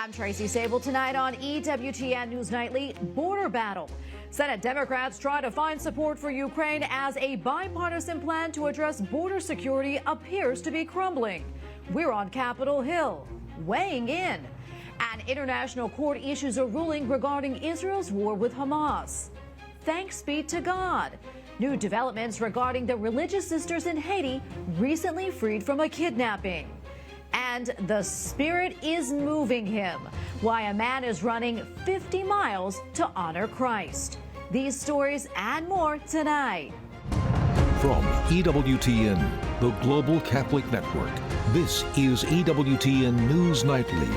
I'm Tracy Sable. Tonight on EWTN News Nightly, border battle. Senate Democrats try to find support for Ukraine as a bipartisan plan to address border security appears to be crumbling. We're on Capitol Hill, weighing in. An international court issues a ruling regarding Israel's war with Hamas. Thanks be to God. New developments regarding the religious sisters in Haiti recently freed from a kidnapping. And the Spirit is moving him. Why a man is running 50 miles to honor Christ. These stories and more tonight. From EWTN, the Global Catholic Network, this is EWTN News Nightly.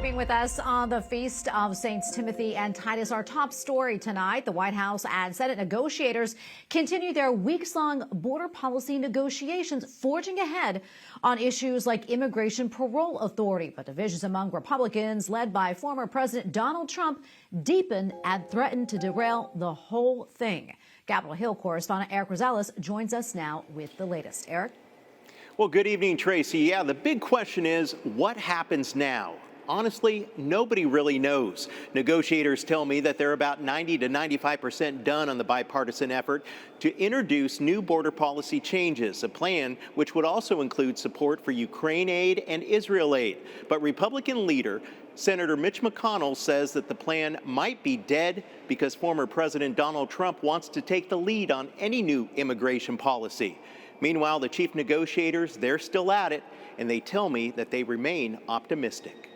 Being with us on the feast of Saints Timothy and Titus. Our top story tonight, the White House and Senate negotiators continue their weeks-long border policy negotiations, forging ahead on issues like immigration parole authority. But divisions among Republicans, led by former President Donald Trump, deepen and threaten to derail the whole thing. Capitol Hill correspondent Eric Rosales joins us now with the latest. Eric? Well, good evening, Tracy. Yeah, the big question is, what happens now? Honestly, nobody really knows. Negotiators tell me that they're about 90 to 95% done on the bipartisan effort to introduce new border policy changes, a plan which would also include support for Ukraine aid and Israel aid. But Republican leader Senator Mitch McConnell says that the plan might be dead because former President Donald Trump wants to take the lead on any new immigration policy. Meanwhile, the chief negotiators, they're still at it, and they tell me that they remain optimistic.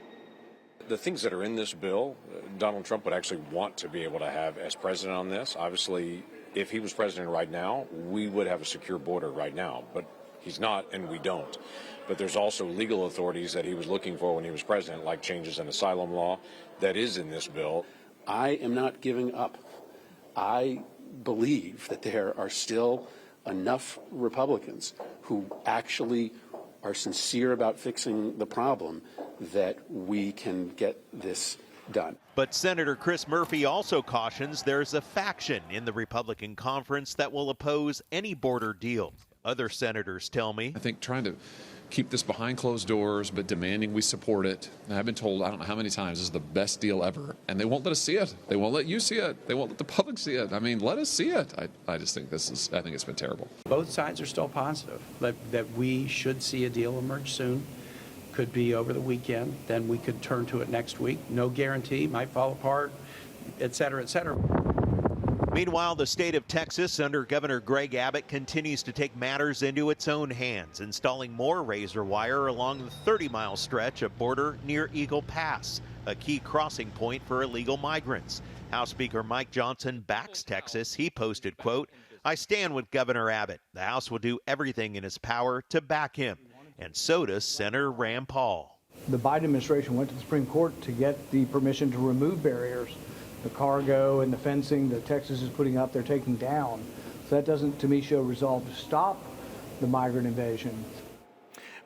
The things that are in this bill, Donald Trump would actually want to be able to have as president on this. Obviously, if he was president right now, we would have a secure border right now, but he's not and we don't. But there's also legal authorities that he was looking for when he was president, like changes in asylum law that is in this bill. I am not giving up. I believe that there are still enough Republicans who actually are sincere about fixing the problem that we can get this done. But Senator Chris Murphy also cautions there's a faction in the Republican conference that will oppose any border deal. Other senators tell me. I think trying to keep this behind closed doors, but demanding we support it. And I've been told, I don't know how many times, this is the best deal ever. And they won't let us see it. They won't let you see it. They won't let the public see it. I mean, let us see it. I just think I think it's been terrible. Both sides are still positive that we should see a deal emerge soon. Could be over the weekend. Then we could turn to it next week. No guarantee, might fall apart, et cetera, et cetera. Meanwhile, the state of Texas under Governor Greg Abbott continues to take matters into its own hands, installing more razor wire along the 30-mile stretch of border near Eagle Pass, a key crossing point for illegal migrants. House Speaker Mike Johnson backs Texas. He posted, quote, "I stand with Governor Abbott. The House will do everything in its power to back him." And so does Senator Rand Paul. The Biden administration went to the Supreme Court to get the permission to remove barriers. The cargo and the fencing that Texas is putting up, they're taking down. So that doesn't, to me, show resolve to stop the migrant invasion.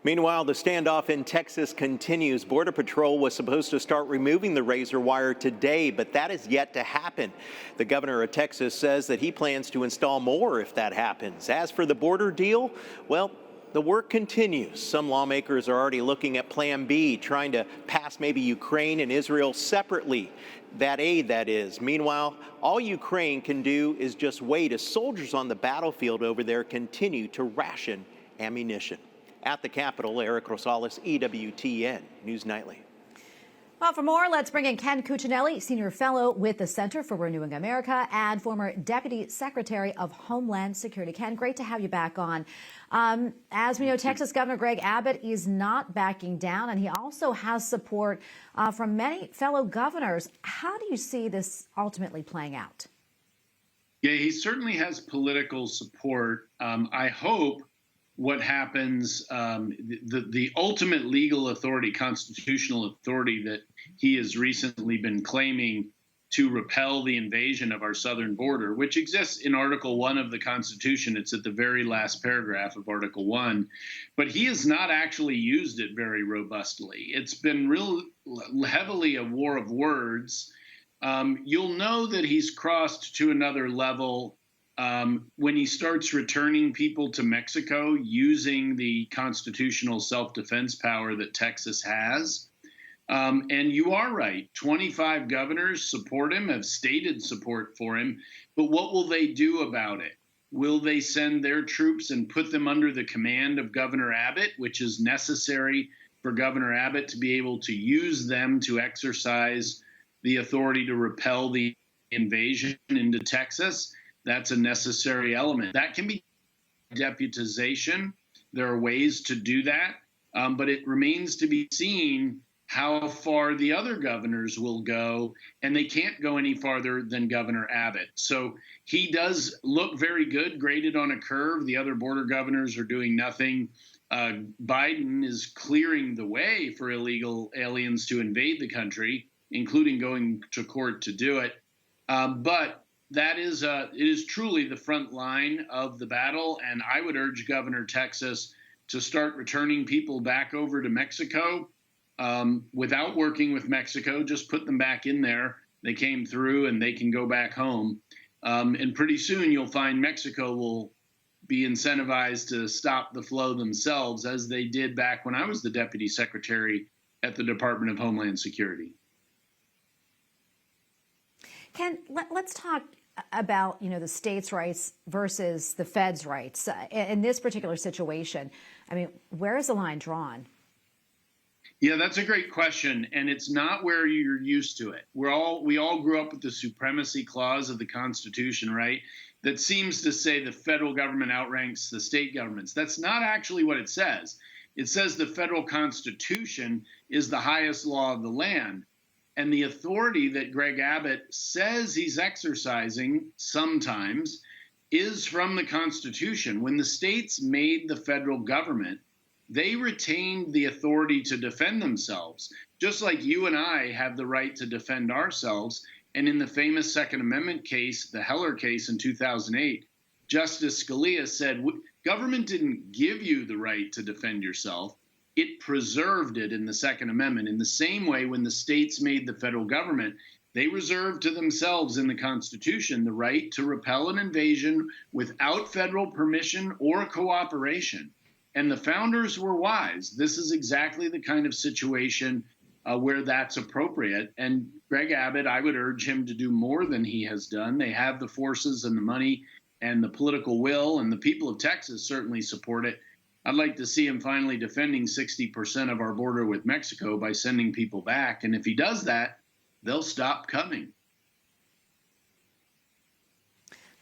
Meanwhile, the standoff in Texas continues. Border Patrol was supposed to start removing the razor wire today, but that is yet to happen. The governor of Texas says that he plans to install more if that happens. As for the border deal, well, the work continues. Some lawmakers are already looking at Plan B, trying to pass maybe Ukraine and Israel separately. That aid, that is. Meanwhile, all Ukraine can do is just wait as soldiers on the battlefield over there continue to ration ammunition. At the Capitol, Eric Rosales, EWTN News Nightly. Well, for more, let's bring in Ken Cuccinelli, Senior Fellow with the Center for Renewing America and former Deputy Secretary of Homeland Security. Ken, great to have you back on. As we know, Texas Governor Greg Abbott is not backing down, and he also has support from many fellow governors. How do you see this ultimately playing out? Yeah, he certainly has political support. I hope what happens, the ultimate legal authority, constitutional authority that he has recently been claiming to repel the invasion of our southern border, which exists in Article 1 of the Constitution. It's at the very last paragraph of Article 1. But he has not actually used it very robustly. It's been real heavily a war of words. You'll know that he's crossed to another level when he starts returning people to Mexico using the constitutional self-defense power that Texas has. And you are right. 25 governors support him, have stated support for him. But what will they do about it? Will they send their troops and put them under the command of Governor Abbott, which is necessary for Governor Abbott to be able to use them to exercise the authority to repel the invasion into Texas? That's a necessary element. That can be deputization. There are ways to do that, but it remains to be seen how far the other governors will go, and they can't go any farther than Governor Abbott. So he does look very good, graded on a curve. The other border governors are doing nothing. Biden is clearing the way for illegal aliens to invade the country, including going to court to do it. But that is it is truly the front line of the battle, and I would urge Governor Texas to start returning people back over to Mexico without working with Mexico. Just put them back in there. They came through and they can go back home. And pretty soon you'll find Mexico will be incentivized to stop the flow themselves, as they did back when I was the deputy secretary at the Department of Homeland Security. Ken, let's talk about, the states' rights versus the feds' rights. In this particular situation, I mean, where is the line drawn? Yeah, that's a great question, and it's not where you're used to it. We all grew up with the supremacy clause of the Constitution, right? That seems to say the federal government outranks the state governments. That's not actually what it says. It says the federal Constitution is the highest law of the land. And the authority that Greg Abbott says he's exercising sometimes is from the Constitution. When the states made the federal government, they retained the authority to defend themselves, just like you and I have the right to defend ourselves. And in the famous Second Amendment case, the Heller case in 2008, Justice Scalia said, government didn't give you the right to defend yourself. It preserved it in the Second Amendment. In the same way, when the states made the federal government, they reserved to themselves in the Constitution the right to repel an invasion without federal permission or cooperation. And the founders were wise. This is exactly the kind of situation where that's appropriate. And Greg Abbott, I would urge him to do more than he has done. They have the forces and the money and the political will, and the people of Texas certainly support it. I'd like to see him finally defending 60% of our border with Mexico by sending people back. And if he does that, they'll stop coming.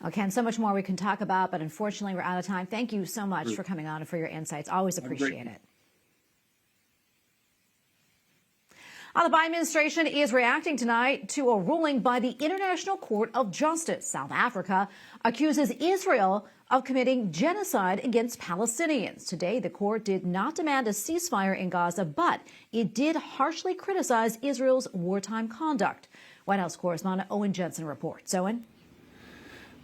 Okay, and so much more we can talk about, but unfortunately we're out of time. Thank you so much for coming on and for your insights. Always appreciate it. The Biden administration is reacting tonight to a ruling by the International Court of Justice. South Africa accuses Israel of committing genocide against Palestinians. Today, the court did not demand a ceasefire in Gaza, but it did harshly criticize Israel's wartime conduct. White House correspondent Owen Jensen reports. Owen?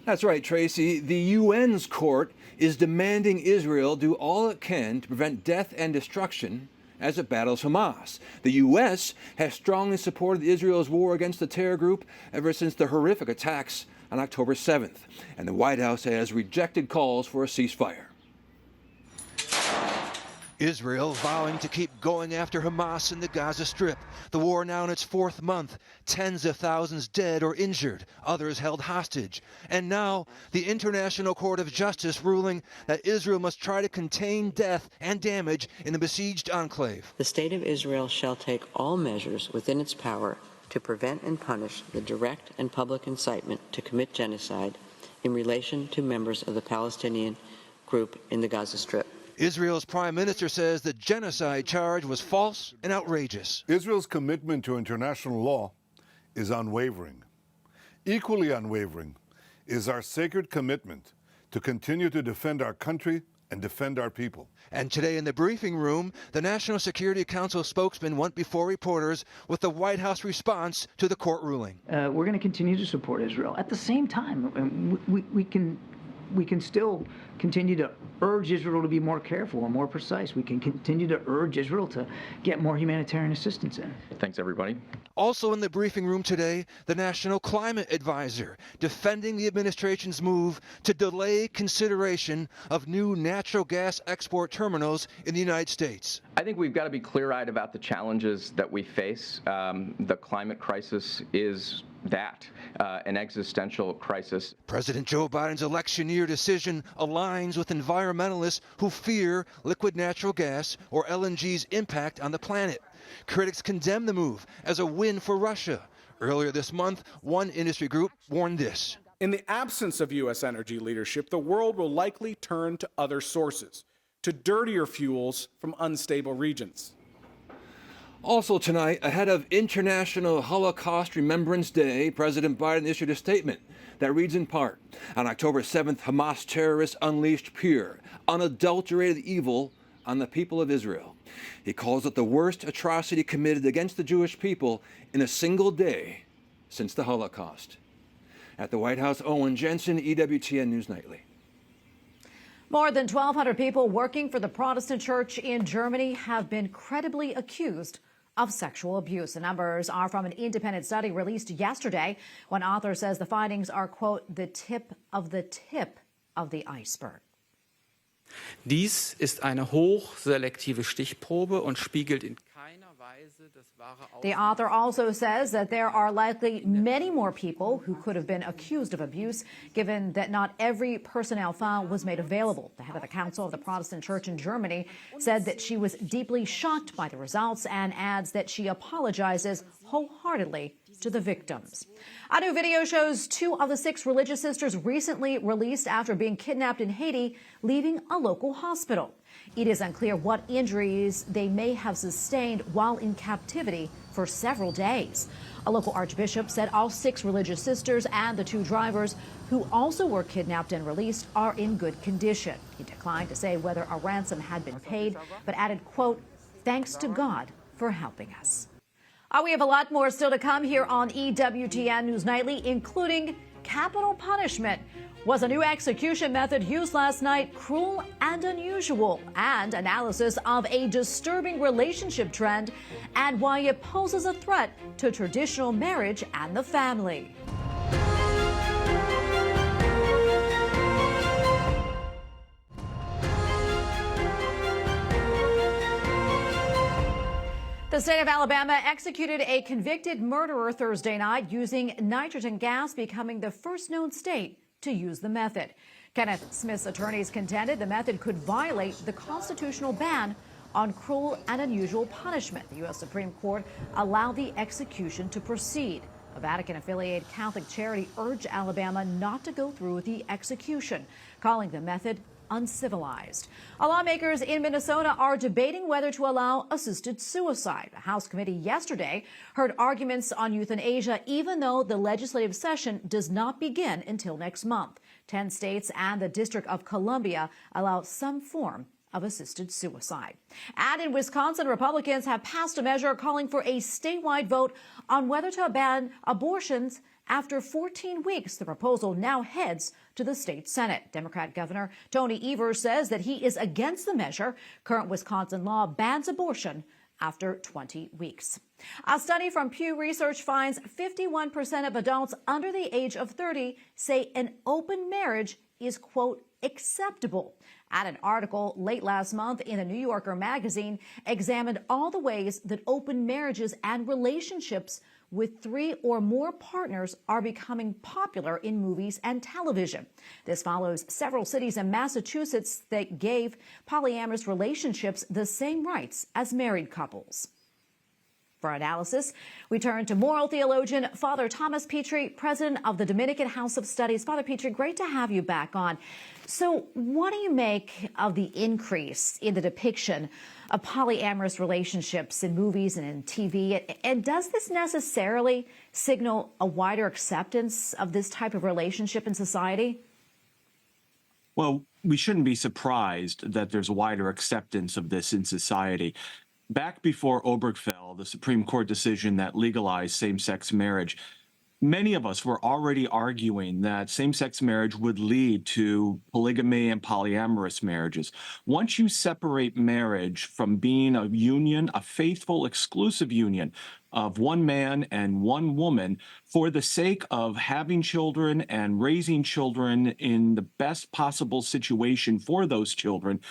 That's right, Tracy. The UN's court is demanding Israel do all it can to prevent death and destruction as it battles Hamas. The U.S. has strongly supported Israel's war against the terror group ever since the horrific attacks on October 7th, and the White House has rejected calls for a ceasefire. Israel vowing to keep going after Hamas in the Gaza Strip. The war now in its fourth month. Tens of thousands dead or injured, others held hostage. And now, the International Court of Justice ruling that Israel must try to contain death and damage in the besieged enclave. The State of Israel shall take all measures within its power to prevent and punish the direct and public incitement to commit genocide in relation to members of the Palestinian group in the Gaza Strip. Israel's prime minister says the genocide charge was false and outrageous. Israel's commitment to international law is unwavering. Equally unwavering is our sacred commitment to continue to defend our country and defend our people. And today in the briefing room, the National Security Council spokesman went before reporters with the White House response to the court ruling. We're going to continue to support Israel. At the same time, we can still continue to urge Israel to be more careful and more precise. We can continue to urge Israel to get more humanitarian assistance in. Thanks, everybody. Also in the briefing room today, the National Climate Advisor defending the administration's move to delay consideration of new natural gas export terminals in the United States. I think we've got to be clear-eyed about the challenges that we face. The climate crisis is an existential crisis. President Joe Biden's election year decision aligns with environmentalists who fear liquid natural gas, or LNG's impact on the planet. Critics condemn the move as a win for Russia. Earlier this month, one industry group warned this. In the absence of U.S. energy leadership, the world will likely turn to other sources, to dirtier fuels from unstable regions. Also tonight, ahead of International Holocaust Remembrance Day, President Biden issued a statement that reads in part, on October 7th, Hamas terrorists unleashed pure, unadulterated evil on the people of Israel. He calls it the worst atrocity committed against the Jewish people in a single day since the Holocaust. At the White House, Owen Jensen, EWTN News Nightly. More than 1,200 people working for the Protestant Church in Germany have been credibly accused of sexual abuse. The numbers are from an independent study released yesterday. One author says the findings are, quote, the tip of the iceberg. Dies ist eine hochselektive Stichprobe und spiegelt in keiner Weise das wahre Ausmaß. The author also says that there are likely many more people who could have been accused of abuse, given that not every personnel file was made available. The head of the Council of the Protestant Church in Germany said that she was deeply shocked by the results and adds that she apologizes wholeheartedly to the victims. A new video shows 2 of the 6 religious sisters recently released after being kidnapped in Haiti, leaving a local hospital. It is unclear what injuries they may have sustained while in captivity for several days. A local archbishop said all 6 religious sisters and the 2 drivers, who also were kidnapped and released, are in good condition. He declined to say whether a ransom had been paid, but added, quote, thanks to God for helping us. We have a lot more still to come here on EWTN News Nightly, including capital punishment. Was a new execution method used last night cruel and unusual? And analysis of a disturbing relationship trend and why it poses a threat to traditional marriage and the family. The state of Alabama executed a convicted murderer Thursday night using nitrogen gas, becoming the first known state to use the method. Kenneth Smith's attorneys contended the method could violate the constitutional ban on cruel and unusual punishment. The U.S. Supreme Court allowed the execution to proceed. A Vatican-affiliated Catholic charity urged Alabama not to go through with the execution, calling the method uncivilized. Lawmakers in Minnesota are debating whether to allow assisted suicide. The House committee yesterday heard arguments on euthanasia, even though the legislative session does not begin until next month. 10 states and the District of Columbia allow some form of assisted suicide. And in Wisconsin, Republicans have passed a measure calling for a statewide vote on whether to ban abortions. After 14 weeks, the proposal now heads to the state Senate. Democrat Governor Tony Evers says that he is against the measure. Current Wisconsin law bans abortion after 20 weeks. A study from Pew Research finds 51% of adults under the age of 30 say an open marriage is, quote, acceptable. And an article late last month in the New Yorker magazine examined all the ways that open marriages and relationships with 3 or more partners are becoming popular in movies and television. This follows several cities in Massachusetts that gave polyamorous relationships the same rights as married couples. For analysis, we turn to moral theologian Father Thomas Petrie, president of the Dominican House of Studies. Father Petrie, great to have you back on. So what do you make of the increase in the depiction of polyamorous relationships in movies and in TV? And does this necessarily signal a wider acceptance of this type of relationship in society? Well, we shouldn't be surprised that there's wider acceptance of this in society. Back before Obergefell, the Supreme Court decision that legalized same-sex marriage, Many of us were already arguing that same-sex marriage would lead to polygamy and polyamorous marriages. Once you separate marriage from being a union, a faithful, exclusive union of one man and one woman for the sake of having children and raising children in the best possible situation for those children,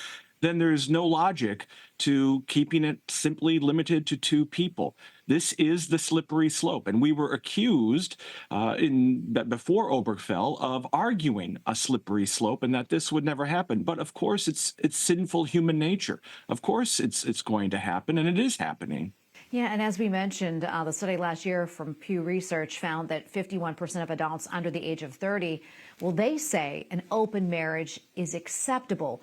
then there's no logic to keeping it simply limited to two people. This is the slippery slope, and we were accused before Obergefell of arguing a slippery slope and that this would never happen. But of course, it's sinful human nature. Of course, it's going to happen, and it is happening. Yeah, and as we mentioned, the study last year from Pew Research found that 51% of adults under the age of 30, well, they say an open marriage is acceptable.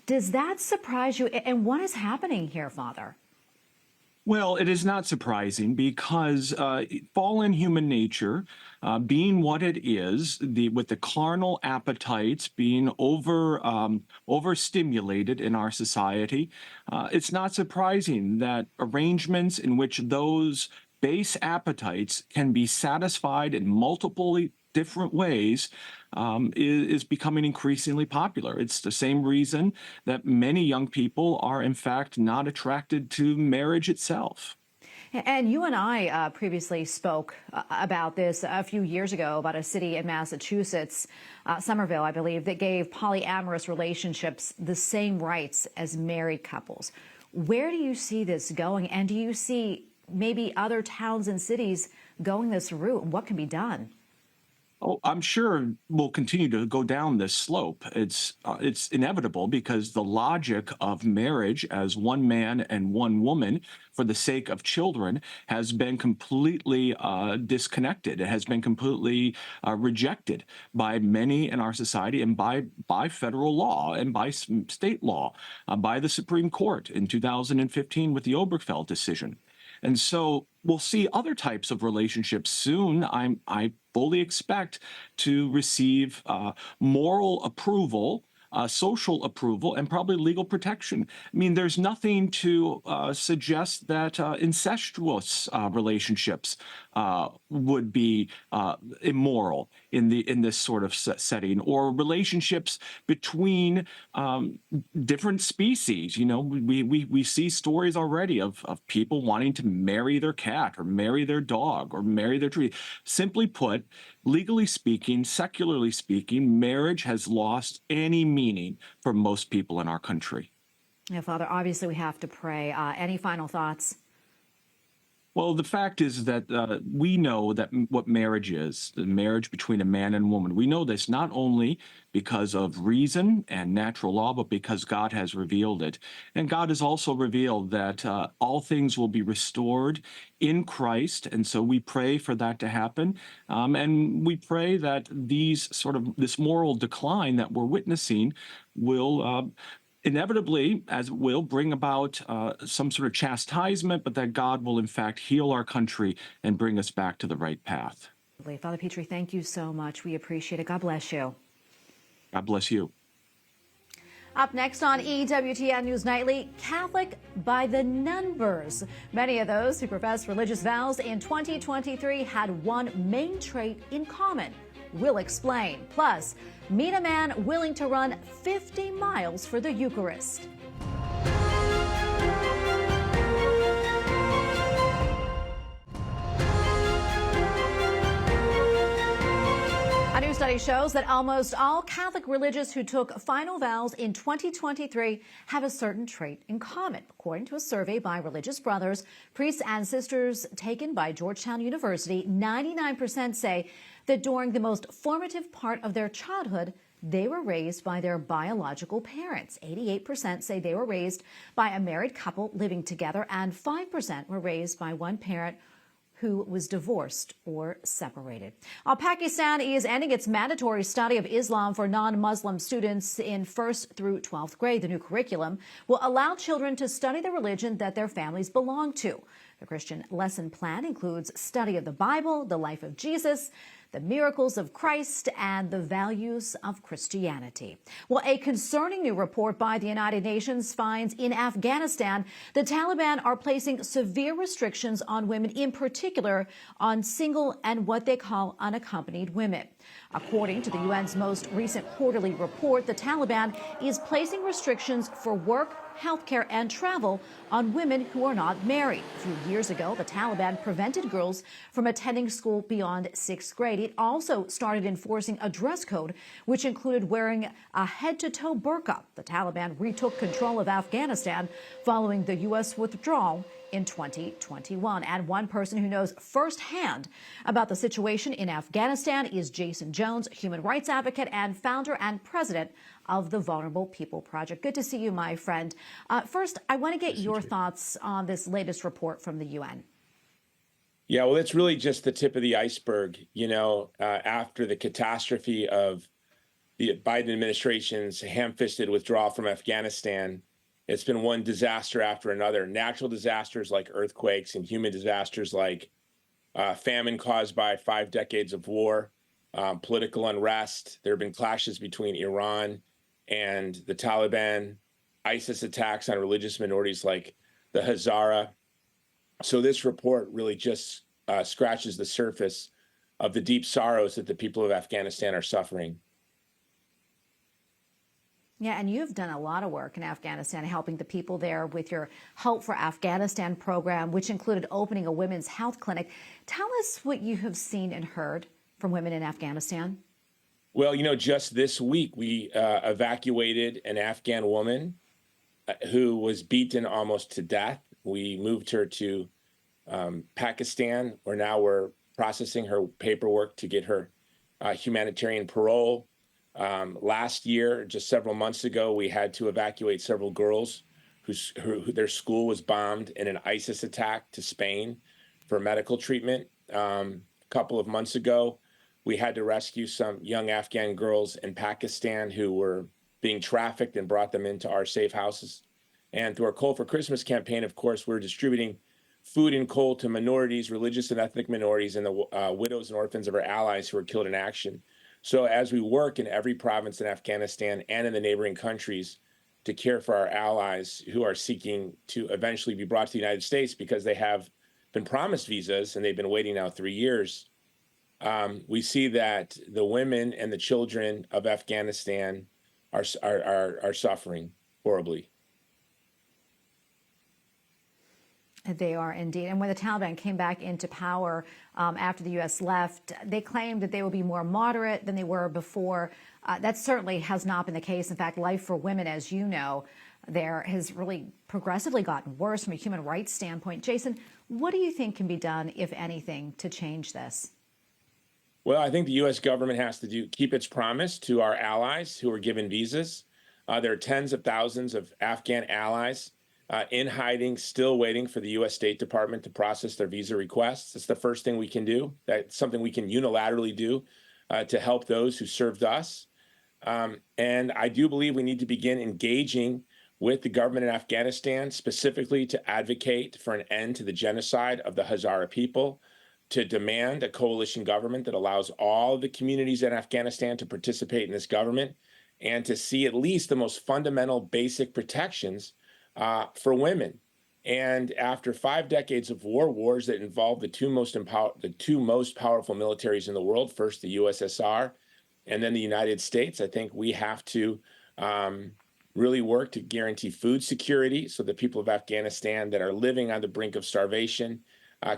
Does that surprise you? And what is happening here, Father? Well, it is not surprising because fallen human nature, being what it is, with the carnal appetites being overstimulated in our society, it's not surprising that arrangements in which those base appetites can be satisfied in multiple different ways is becoming increasingly popular. It's the same reason that many young people are, in fact, not attracted to marriage itself. And you and I previously spoke about this a few years ago, about a city in Massachusetts, Somerville, I believe, that gave polyamorous relationships the same rights as married couples. Where do you see this going? And do you see maybe other towns and cities going this route? And what can be done? Oh, I'm sure we'll continue to go down this slope. It's inevitable because the logic of marriage as one man and one woman for the sake of children has been completely disconnected. It has been completely rejected by many in our society and by federal law and by state law, by the Supreme Court in 2015 with the Obergefell decision. And so we'll see other types of relationships soon. I fully expect to receive moral approval, social approval, and probably legal protection. I mean, there's nothing to suggest that incestuous relationships would be immoral in this sort of setting, or relationships between different species. You know, we see stories already of people wanting to marry their cat or marry their dog or marry their tree. Simply put, legally speaking, secularly speaking, marriage has lost any meaning for most people in our country. Yeah, Father, obviously we have to pray. Any final thoughts? Well, the fact is that we know that what marriage is, the marriage between a man and woman. We know this not only because of reason and natural law, but because God has revealed it. And God has also revealed that all things will be restored in Christ. And so we pray for that to happen. And we pray that this moral decline that we're witnessing will inevitably, as it will, bring about some sort of chastisement, but that God will, in fact, heal our country and bring us back to the right path. Father Petrie, thank you so much. We appreciate it. God bless you. God bless you. Up next on EWTN News Nightly, Catholic by the numbers. Many of those who profess religious vows in 2023 had one main trait in common. We'll explain. Plus, meet a man willing to run 50 miles for the Eucharist. A new study shows that almost all Catholic religious who took final vows in 2023 have a certain trait in common. According to a survey by Religious Brothers, priests and sisters taken by Georgetown University, 99% say that during the most formative part of their childhood, they were raised by their biological parents. 88% say they were raised by a married couple living together, and 5% were raised by one parent who was divorced or separated. Pakistan is ending its mandatory study of Islam for non-Muslim students in 1st through 12th grade. The new curriculum will allow children to study the religion that their families belong to. The Christian lesson plan includes study of the Bible, the life of Jesus, the miracles of Christ, and the values of Christianity. Well, a concerning new report by the United Nations finds in Afghanistan, the Taliban are placing severe restrictions on women, in particular on single and what they call unaccompanied women. According to the UN's most recent quarterly report, the Taliban is placing restrictions for work, healthcare, and travel on women who are not married. A few years ago, the Taliban prevented girls from attending school beyond 6th grade. It also started enforcing a dress code, which included wearing a head-to-toe burqa. The Taliban retook control of Afghanistan following the U.S. withdrawal in 2021. And one person who knows firsthand about the situation in Afghanistan is Jason Jones, human rights advocate and founder and president of the Vulnerable People Project. Good to see you, my friend. First, I want to get your thoughts on this latest report from the UN. Yeah, well, it's really just the tip of the iceberg. You know, after the catastrophe of the Biden administration's ham-fisted withdrawal from Afghanistan, it's been one disaster after another. Natural disasters like earthquakes and human disasters like famine caused by 5 decades of war, political unrest. There have been clashes between Iran and the Taliban, ISIS attacks on religious minorities like the Hazara. So this report really just scratches the surface of the deep sorrows that the people of Afghanistan are suffering. Yeah, and you've done a lot of work in Afghanistan, helping the people there with your Help for Afghanistan program, which included opening a women's health clinic. Tell us what you have seen and heard from women in Afghanistan. Well, you know, just this week, we evacuated an Afghan woman who was beaten almost to death. We moved her to Pakistan, where now we're processing her paperwork to get her humanitarian parole. Last year, just several months ago, we had to evacuate several girls who their school was bombed in an ISIS attack to Spain for medical treatment. A couple of months ago, we had to rescue some young Afghan girls in Pakistan who were being trafficked and brought them into our safe houses. And through our Coal for Christmas campaign, of course, we're distributing food and coal to minorities, religious and ethnic minorities, and the widows and orphans of our allies who were killed in action. So as we work in every province in Afghanistan and in the neighboring countries to care for our allies who are seeking to eventually be brought to the United States because they have been promised visas and they've been waiting now 3 years, we see that the women and the children of Afghanistan are suffering horribly. They are indeed. And when the Taliban came back into power after the U.S. left, they claimed that they would be more moderate than they were before. That certainly has not been the case. In fact, life for women, as you know, there has really progressively gotten worse from a human rights standpoint. Jason, what do you think can be done, if anything, to change this? Well, I think the U.S. government has to keep its promise to our allies who are given visas. There are tens of thousands of Afghan allies in hiding, still waiting for the U.S. State Department to process their visa requests. It's the first thing we can do. That's something we can unilaterally do to help those who served us. And I do believe we need to begin engaging with the government in Afghanistan, specifically to advocate for an end to the genocide of the Hazara people, to demand a coalition government that allows all of the communities in Afghanistan to participate in this government, and to see at least the most fundamental basic protections for women. And after 5 decades of wars that involved the two most powerful militaries in the world, first the USSR and then the United States, I think we have to really work to guarantee food security so the people of Afghanistan that are living on the brink of starvation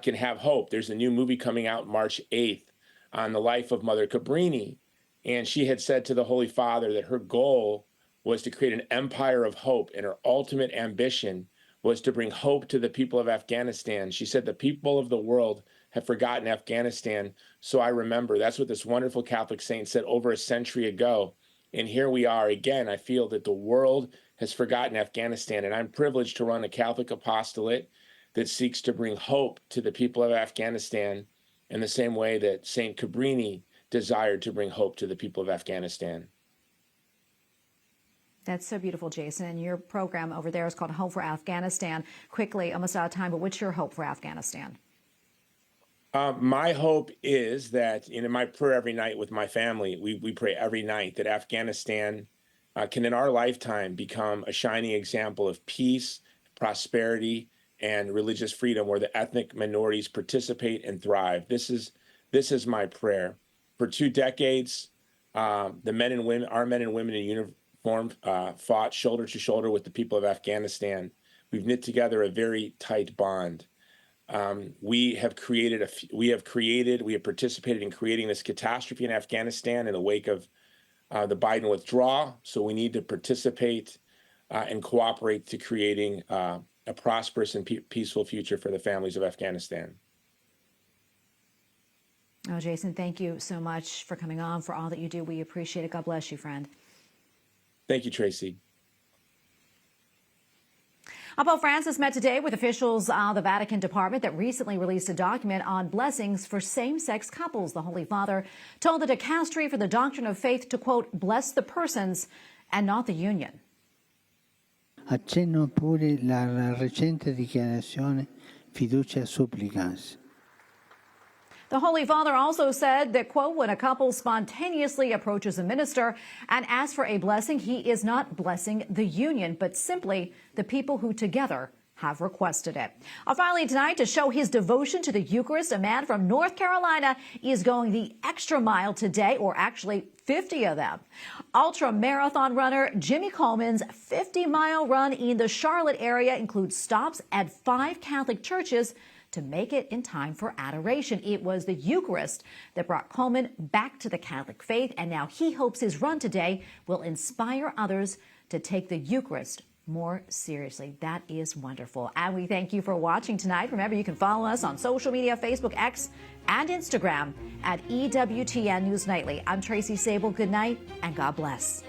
can have hope. There's a new movie coming out March 8th on the life of Mother Cabrini, and she had said to the Holy Father that her goal was to create an empire of hope, and her ultimate ambition was to bring hope to the people of Afghanistan. She said, the people of the world have forgotten Afghanistan, so I remember. That's what this wonderful Catholic saint said over a century ago. And here we are again. I feel that the world has forgotten Afghanistan, and I'm privileged to run a Catholic apostolate that seeks to bring hope to the people of Afghanistan in the same way that Saint Cabrini desired to bring hope to the people of Afghanistan. That's so beautiful, Jason. Your program over there is called Hope for Afghanistan. Quickly, almost out of time, but what's your hope for Afghanistan? My hope is that in my prayer every night with my family, we pray every night that Afghanistan can in our lifetime become a shining example of peace, prosperity, and religious freedom where the ethnic minorities participate and thrive. This is my prayer. For 2 decades, our men and women in uniform fought shoulder to shoulder with the people of Afghanistan. We've knit together a very tight bond. We have participated in creating this catastrophe in Afghanistan in the wake of the Biden withdrawal. So we need to participate and cooperate to creating a prosperous and peaceful future for the families of Afghanistan. Oh, Jason, thank you so much for coming on, for all that you do. We appreciate it. God bless you, friend. Thank you, Tracy. Pope Francis met today with officials of the Vatican Department that recently released a document on blessings for same-sex couples. The Holy Father told the Dicastery for the Doctrine of Faith to, quote, bless the persons and not the union. Accenno pure la recente dichiarazione fiducia supplicans. The Holy Father also said that, quote, when a couple spontaneously approaches a minister and asks for a blessing, he is not blessing the union, but simply the people who together have requested it. Finally tonight, to show his devotion to the Eucharist, a man from North Carolina is going the extra mile today, or actually 50 of them. Ultra marathon runner Jimmy Coleman's 50-mile run in the Charlotte area includes stops at 5 Catholic churches to make it in time for adoration. It was the Eucharist that brought Coleman back to the Catholic faith, and now he hopes his run today will inspire others to take the Eucharist more seriously. That is wonderful. And we thank you for watching tonight. Remember, you can follow us on social media, Facebook, X, and Instagram at EWTN News Nightly. I'm Tracy Sable. Good night, and God bless.